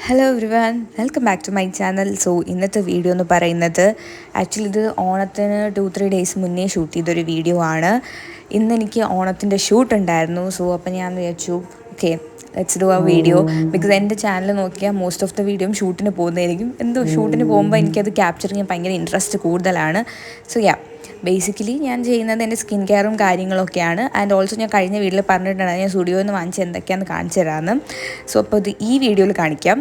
Hello everyone, welcome back to my channel. So ഇന്നത്തെ video എന്ന് പറയുന്നത് ആക്ച്വലി ഇത് ഓണത്തിന് 2-3 ഡേയ്സ് മുന്നേ ഷൂട്ട് ചെയ്തൊരു വീഡിയോ ആണ്. ഇന്നെനിക്ക് ഓണത്തിൻ്റെ ഷൂട്ട് ഉണ്ടായിരുന്നു. സോ അപ്പം ഞാൻ വിചാരിച്ചു ഓക്കെ ലെറ്റ്സ് ഡു ആ വീഡിയോ. ബിക്കോസ് എൻ്റെ ചാനൽ നോക്കിയാൽ മോസ്റ്റ് ഓഫ് ദ വീഡിയോയും ഷൂട്ടിന് പോകുന്നതായിരിക്കും. എന്തോ ഷൂട്ടിന് പോകുമ്പോൾ എനിക്കത് ക്യാപ്ചർ ചെയ്യാൻ ഭയങ്കര ഇൻട്രസ്റ്റ് കൂടുതലാണ്. സോ ബേസിക്കലി ഞാൻ ചെയ്യുന്നത് എൻ്റെ സ്കിൻ കെയറും കാര്യങ്ങളൊക്കെയാണ്. ആൻഡ് ഓൾസോ ഞാൻ കഴിഞ്ഞ വീഡിയോയിൽ പറഞ്ഞിട്ടുണ്ട് ഞാൻ സ്റ്റുഡിയോയിൽ നിന്ന് വാങ്ങിച്ച് എന്തൊക്കെയാണെന്ന് കാണിച്ചു തരാമെന്ന്. സോ അപ്പോൾ ഇത് ഈ വീഡിയോയിൽ കാണിക്കാം.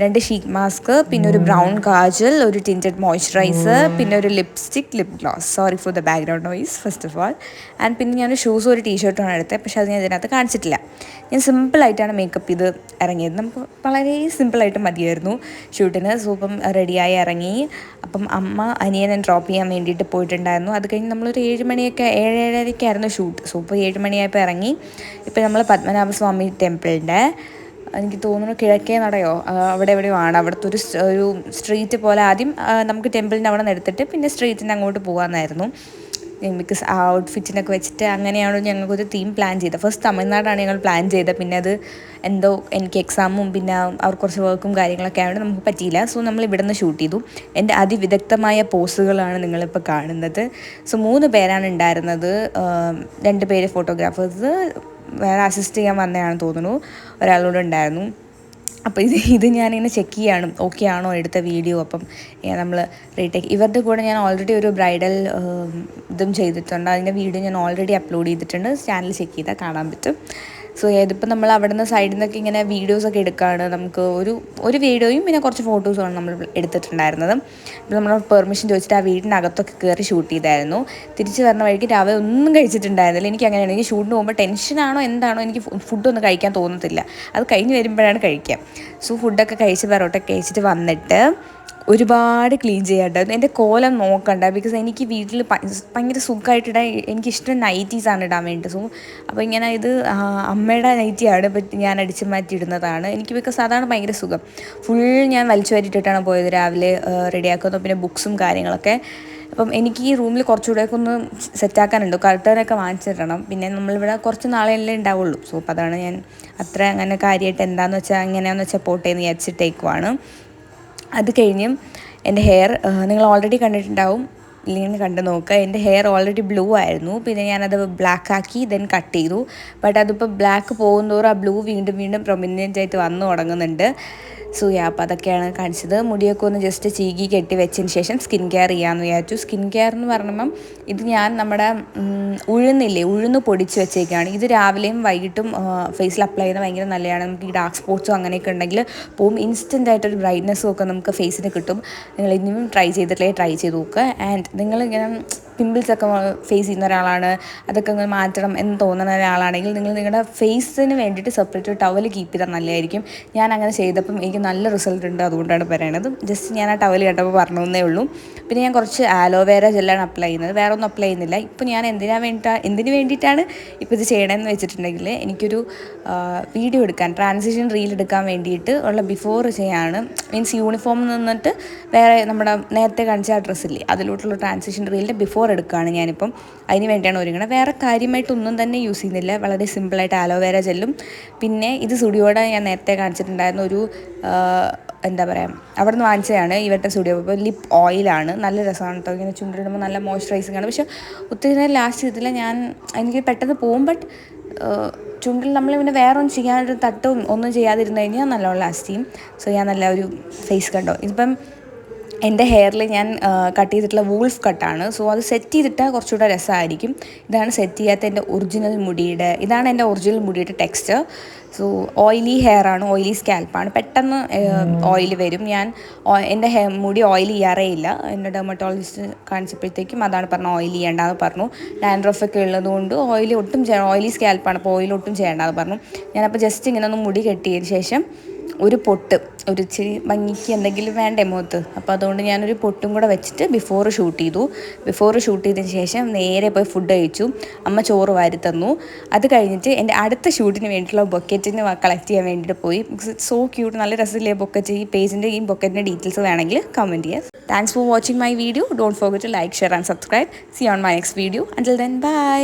2 ഷീറ്റ് മാസ്ക്, പിന്നെ ഒരു ബ്രൗൺ കാജൽ, ഒരു ടിൻറ്റഡ് മോയ്സ്ചറൈസർ, പിന്നെ ഒരു lipstick, lip gloss. Sorry for the background noise first of all. And പിന്നെ ഞാൻ ഷൂസും ഒരു ടീഷർട്ടുമാണ് എടുത്തത്. പക്ഷേ അത് ഞാൻ ഇതിനകത്ത് കാണിച്ചിട്ടില്ല. ഞാൻ സിമ്പിളായിട്ടാണ് മേക്കപ്പ് ചെയ്ത് ഇറങ്ങിയത്. നമുക്ക് വളരെ സിമ്പിളായിട്ട് മതിയായിരുന്നു ഷൂട്ടിന്. സോ അപ്പം റെഡിയായി ഇറങ്ങി. അപ്പം അമ്മ അനിയനെ ഡ്രോപ്പ് ചെയ്യാൻ വേണ്ടിയിട്ട് പോയിട്ടുണ്ടായിരുന്നു. അത് കഴിഞ്ഞ് നമ്മളൊരു 7-7:30 ഷൂട്ട്. സോ ഇപ്പോൾ 7 മണിയായപ്പോൾ ഇറങ്ങി. ഇപ്പോൾ നമ്മൾ പത്മനാഭസ്വാമി ടെമ്പിളിൻ്റെ എനിക്ക് തോന്നുന്നു കിഴക്കേ നടയോ അവിടെ എവിടെയോ ആണ്. അവിടുത്തെ ഒരു സ്ട്രീറ്റ് പോലെ ആദ്യം നമുക്ക് ടെമ്പിളിൻ്റെ അവിടെ നിന്ന് എടുത്തിട്ട് പിന്നെ സ്ട്രീറ്റിൻ്റെ അങ്ങോട്ട് പോകാമെന്നായിരുന്നു. ബിക്കോസ് ആ ഔട്ട്ഫിറ്റിനൊക്കെ വെച്ചിട്ട് അങ്ങനെയാണ് ഞങ്ങൾക്കൊരു തീം പ്ലാൻ ചെയ്തത്. ഫസ്റ്റ് തമിഴ്നാടാണ് ഞങ്ങൾ പ്ലാൻ ചെയ്തത്. പിന്നെ അത് എന്തോ എനിക്ക് എക്സാമും പിന്നെ അവർ കുറച്ച് വർക്കും കാര്യങ്ങളൊക്കെ ആയതുകൊണ്ട് നമുക്ക് പറ്റിയില്ല. സോ നമ്മൾ ഇവിടെ നിന്ന് ഷൂട്ട് ചെയ്തു. എൻ്റെ അതിവിദഗ്ധമായ പോസുകളാണ് നിങ്ങളിപ്പോൾ കാണുന്നത്. സോ 3 പേരാണ് ഉണ്ടായിരുന്നത്. 2 പേര് ഫോട്ടോഗ്രാഫേഴ്സ്, വേറെ അസിസ്റ്റ് ചെയ്യാൻ വന്നതാണെന്ന് തോന്നുന്നു, ഒരാളോട് ഉണ്ടായിരുന്നു. അപ്പോൾ ഇത് ഞാനിങ്ങനെ ചെക്ക് ചെയ്യാണ് ഓക്കെ ആണോ എടുത്ത വീഡിയോ. അപ്പം നമ്മൾ റീടേക്ക് ഇവരുടെ കൂടെ ഞാൻ ഓൾറെഡി ഒരു ബ്രൈഡൽ ഇതും ചെയ്തിട്ടുണ്ട്. അതിൻ്റെ വീഡിയോ ഞാൻ ഓൾറെഡി അപ്ലോഡ് ചെയ്തിട്ടുണ്ട്. ചാനൽ ചെക്ക് ചെയ്താൽ കാണാൻ പറ്റും. സോ ഇതിപ്പോൾ നമ്മൾ അവിടെ നിന്ന് സൈഡിൽ നിന്നൊക്കെ ഇങ്ങനെ വീഡിയോസൊക്കെ എടുക്കുകയാണ്. നമുക്ക് ഒരു വീഡിയോയും പിന്നെ കുറച്ച് ഫോട്ടോസുമാണ് നമ്മൾ എടുത്തിട്ടുണ്ടായിരുന്നത്. അപ്പോൾ നമ്മൾ പെർമിഷൻ ചോദിച്ചിട്ട് ആ വീടിനകത്തൊക്കെ കയറി ഷൂട്ട് ചെയ്തായിരുന്നു. തിരിച്ച് വരുന്ന വഴിക്ക് രാവിലെ ഒന്നും കഴിച്ചിട്ടുണ്ടായിരുന്നില്ല. എനിക്ക് അങ്ങനെയാണ്. എനിക്ക് ഷൂട്ടിന് പോകുമ്പോൾ ടെൻഷനാണോ എന്താണോ എനിക്ക് ഫുഡൊന്നും കഴിക്കാൻ തോന്നത്തില്ല. അത് കഴിഞ്ഞ് വരുമ്പോഴാണ് കഴിക്കുക. സോ ഫുഡൊക്കെ കഴിച്ച് പെറോട്ടൊക്കെ കഴിച്ചിട്ട് വന്നിട്ട് ഒരുപാട് ക്ലീൻ ചെയ്യാണ്ടായിരുന്നു. എൻ്റെ കോലം നോക്കണ്ട. ബിക്കോസ് എനിക്ക് വീട്ടിൽ ഭയങ്കര സുഖമായിട്ടിടാൻ എനിക്കിഷ്ടം നൈറ്റീസാണ് ഇടാൻ വേണ്ടി. സോ അപ്പോൾ ഇങ്ങനെ ഇത് അമ്മയുടെ നൈറ്റിയാണ്, ബട്ട് ഞാൻ അടിച്ച് മാറ്റി ഇടുന്നതാണ് എനിക്ക്. ബിക്കോസ് അതാണ് ഭയങ്കര സുഖം. ഫുൾ ഞാൻ വലിച്ചു വാരിയിട്ടിട്ടാണ് പോയത് രാവിലെ റെഡിയാക്കുന്നത്. പിന്നെ ബുക്സും കാര്യങ്ങളൊക്കെ. അപ്പം എനിക്ക് ഈ റൂമിൽ കുറച്ചുകൂടെയൊക്കെ ഒന്ന് സെറ്റാക്കാനുണ്ട്. കർട്ടനൊക്കെ വാങ്ങിച്ചിടണം. പിന്നെ നമ്മളിവിടെ കുറച്ച് നാളെയല്ലേ ഉണ്ടാവുള്ളൂ. സോ അപ്പോൾ അതാണ് ഞാൻ അത്ര അങ്ങനെ കാര്യമായിട്ട് എന്താണെന്ന് വെച്ചാൽ എങ്ങനെയാണെന്ന് വെച്ചാൽ പോട്ടെ എന്ന് വിചാരിച്ചിട്ടേക്കുവാണ്. അത് കഴിഞ്ഞും എൻ്റെ ഹെയർ നിങ്ങൾ ഓൾറെഡി കണ്ടിട്ടുണ്ടാവും, ഇല്ലെങ്കിൽ കണ്ടു നോക്കുക. എൻ്റെ ഹെയർ ഓൾറെഡി ബ്ലൂ ആയിരുന്നു. പിന്നെ ഞാനത് ബ്ലാക്ക് ആക്കി ദെൻ കട്ട് ചെയ്തു. ബട്ട് അതിപ്പോൾ ബ്ലാക്ക് പോകുന്നതോറും ആ ബ്ലൂ വീണ്ടും പ്രൊമിനൻ്റ് ആയിട്ട് വന്നു തുടങ്ങുന്നുണ്ട്. സോ അപ്പോൾ അതൊക്കെയാണ് കാണിച്ചത്. മുടിയൊക്കെ ഒന്ന് ജസ്റ്റ് ചീകി കെട്ടി വെച്ചതിന് ശേഷം സ്കിൻ കെയർ ചെയ്യാമെന്ന് വിചാരിച്ചു. സ്കിൻ കെയർ എന്ന് പറഞ്ഞപ്പം ഇത് ഞാൻ നമ്മുടെ ഉഴുന്ന് പൊടിച്ച് വെച്ചേക്കാണ്. ഇത് രാവിലെയും വൈകിട്ടും ഫേസിൽ അപ്ലൈ ചെയ്യുന്നത് ഭയങ്കര നല്ലതാണ്. നമുക്ക് ഈ ഡാർക്ക് സ്പോട്ട്സും അങ്ങനെയൊക്കെ ഉണ്ടെങ്കിൽ പോവും. ഇൻസ്റ്റൻ്റ് ആയിട്ടൊരു ബ്രൈറ്റ്നസ്സും ഒക്കെ നമുക്ക് ഫേസിന് കിട്ടും. നിങ്ങൾ ഇനിയും ട്രൈ ചെയ്തിട്ടില്ലേ ട്രൈ ചെയ്ത് നോക്കുക. ആൻഡ് നിങ്ങളിങ്ങനെ പിമ്പിൾസൊക്കെ ഫേസ് ചെയ്യുന്ന ഒരാളാണ്, അതൊക്കെ ഒന്ന് മാറ്റണം എന്ന് തോന്നുന്ന ഒരാളാണെങ്കിൽ നിങ്ങൾ നിങ്ങളുടെ ഫേസിന് വേണ്ടിയിട്ട് സെപ്പറേറ്റ് ടവൽ കീപ്പ് ചെയ്താൽ നല്ലതായിരിക്കും. ഞാൻ അങ്ങനെ ചെയ്തപ്പം എനിക്ക് നല്ല റിസൾട്ട് ഉണ്ട്. അതുകൊണ്ടാണ് പറയണത്. ജസ്റ്റ് ഞാൻ ആ ടവൽ കേട്ടപ്പോൾ പറഞ്ഞേ ഉള്ളൂ. പിന്നെ ഞാൻ കുറച്ച് ആലോവേര ജെല്ലാണ് അപ്ലൈ ചെയ്യുന്നത്. വേറെ ഒന്നും അപ്ലൈ ചെയ്യുന്നില്ല. ഇപ്പോൾ ഞാൻ എന്തിനു വേണ്ടിയിട്ടാണ് ഇപ്പോൾ ഇത് ചെയ്യണമെന്ന് വെച്ചിട്ടുണ്ടെങ്കിൽ എനിക്കൊരു വീഡിയോ എടുക്കാൻ, ട്രാൻസിഷൻ റീൽ എടുക്കാൻ വേണ്ടിയിട്ട് ഉള്ള ബിഫോർ ചെയ്യാണ്. മീൻസ് യൂണിഫോമിൽ നിന്നിട്ട് വേറെ നമ്മുടെ നേരത്തെ കാണിച്ച ആ ഡ്രസ്സില്ലേ അതിലോട്ടുള്ള ട്രാൻസിഷൻ റീലിൻ്റെ ബിഫോർ എടുക്കുകയാണ് ഞാനിപ്പം. അതിന് വേണ്ടിയാണ് ഒരുങ്ങുന്നത്. വേറെ കാര്യമായിട്ടൊന്നും തന്നെ യൂസ് ചെയ്യുന്നില്ല. വളരെ സിമ്പിളായിട്ട് ആലോവേര ജെല്ലും പിന്നെ ഇത് സ്റ്റുഡിയോയുടെ ഞാൻ നേരത്തെ കാണിച്ചിട്ടുണ്ടായിരുന്ന ഒരു എന്താ പറയുക അവിടെ നിന്ന് വാങ്ങിച്ചതാണ് ഇവരുടെ സ്റ്റുഡിയോ. ഇപ്പോൾ ലിപ്പ് ഓയിലാണ്. നല്ല രസമാണ് കേട്ടോ. ഇങ്ങനെ ചുണ്ടിടുമ്പോൾ നല്ല മോയ്സ്ചറൈസിങ് ആണ്. പക്ഷേ ഒത്തിരി നേരം ലാസ്റ്റ് ചെയ്തില്ല. എനിക്ക് പെട്ടെന്ന് പോകും. ബട്ട് ചുണ്ടിൽ നമ്മൾ പിന്നെ വേറെ ഒന്നും ചെയ്യാനൊരു തട്ടും ഒന്നും ചെയ്യാതിരുന്നു കഴിഞ്ഞാൽ നല്ലോണം ലാസ്റ്റ് ചെയ്യും. സോ ഞാൻ നല്ല ഒരു ഫേസ് കണ്ടോ. ഇതിപ്പം എൻ്റെ ഹെയറിൽ ഞാൻ കട്ട് ചെയ്തിട്ടുള്ള വൂൾഫ് കട്ടാണ്. സോ അത് സെറ്റ് ചെയ്തിട്ടാൽ കുറച്ചുകൂടെ രസമായിരിക്കും. ഇതാണ് സെറ്റ് ചെയ്യാത്ത എൻ്റെ ഒറിജിനൽ മുടിയുടെ, ഇതാണ് എൻ്റെ ഒറിജിനൽ മുടിയുടെ ടെക്സ്ചർ. സോ ഓയിലി ഹെയറാണ്, ഓയിലി സ്കാൽപ്പാണ്. പെട്ടെന്ന് ഓയിൽ വരും. ഞാൻ എൻ്റെ മുടി ഓയിൽ ചെയ്യാറേ ഇല്ല. എൻ്റെ ഡെർമറ്റോളജിസ്റ്റ് കാണിച്ചപ്പോഴത്തേക്കും അതാണ് പറഞ്ഞത് ഓയിൽ ചെയ്യേണ്ടതെന്ന് പറഞ്ഞു. ഡാൻഡ്രഫൊക്കെ ഉള്ളതുകൊണ്ട് ഓയിലി സ്കാൽപ്പാണ്, അപ്പോൾ ഓയിൽ ഒട്ടും ചെയ്യേണ്ടതെന്ന് പറഞ്ഞു. ഞാനപ്പോൾ ജസ്റ്റ് ഇങ്ങനെ ഒന്ന് മുടി കെട്ടിയതിന് ശേഷം ഒരു ഇച്ചിരി ഭംഗിക്ക് എന്തെങ്കിലും വേണ്ടേ മുഖത്ത്. അപ്പോൾ അതുകൊണ്ട് ഞാനൊരു പൊട്ടും കൂടെ വെച്ചിട്ട് ബിഫോർ ഷൂട്ട് ചെയ്തതിന് ശേഷം നേരെ പോയി ഫുഡ് കഴിച്ചു. അമ്മ ചോറ് വാരി തന്നു. അത് കഴിഞ്ഞിട്ട് എൻ്റെ അടുത്ത ഷൂട്ടിന് വേണ്ടിയിട്ടുള്ള ബൊക്കറ്റിന് കളക്ട് ചെയ്യാൻ വേണ്ടിയിട്ട് പോയി. സോ ക്യൂട്ട്, നല്ല രസമില്ലേ ബൊക്കറ്റ്. ഈ പേജിൻ്റെ ഈ ബൊക്കറ്റിൻ്റെ ഡീറ്റെയിൽസ് വേണമെങ്കിൽ കമൻറ്റ് ചെയ്യുക. Thanks for watching my video. Don't forget to like, share and subscribe. See on my next video. Until then by.